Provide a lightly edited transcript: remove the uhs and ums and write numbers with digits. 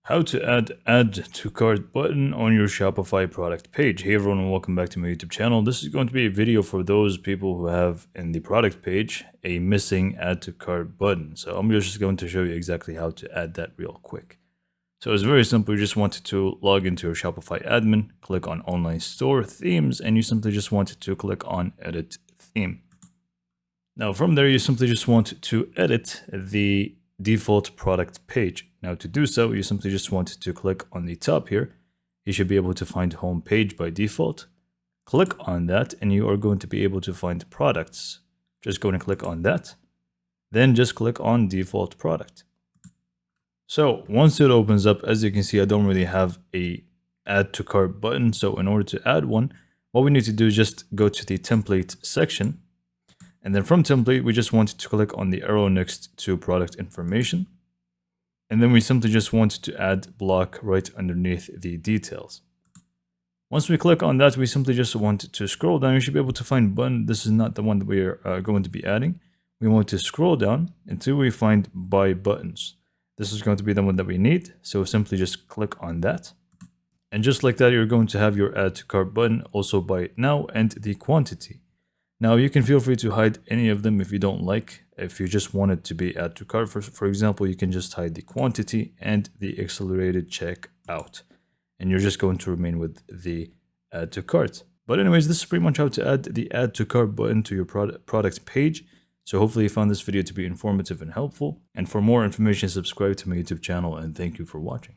How to add to cart button on your Shopify product page. Hey everyone, and welcome back to my YouTube channel. This is going to be a video for those people who have in the product page a missing add to cart button. So I'm just going to show you exactly how to add that real quick. So it's very simple. You just wanted to log into your Shopify admin, click on online store themes, and you simply just wanted to click on edit theme. Now from there, you simply just want to edit the default product page. Now to do so, you simply just want to click on the top here. You should be able to find home page by default. Click on that and you are going to be able to find products. Just go and click on that. Then just click on default product. So once it opens up, as you can see, I don't really have a add to cart button. So in order to add one, what we need to do is just go to the template section. And then from template, we just want to click on the arrow next to product information. And then we simply just want to add block right underneath the details. Once we click on that, we simply just want to scroll down. You should be able to find button. This is not the one that we are going to be adding. We want to scroll down until we find buy buttons. This is going to be the one that we need. So simply just click on that. And just like that, you're going to have your add to cart button, also buy now, and the quantity. Now you can feel free to hide any of them if you don't like. If you just want it to be add to cart, for example, you can just hide the quantity and the accelerated checkout. And you're just going to remain with the add to cart. But anyways, this is pretty much how to add the add to cart button to your product page. So hopefully you found this video to be informative and helpful. And for more information, subscribe to my YouTube channel, and thank you for watching.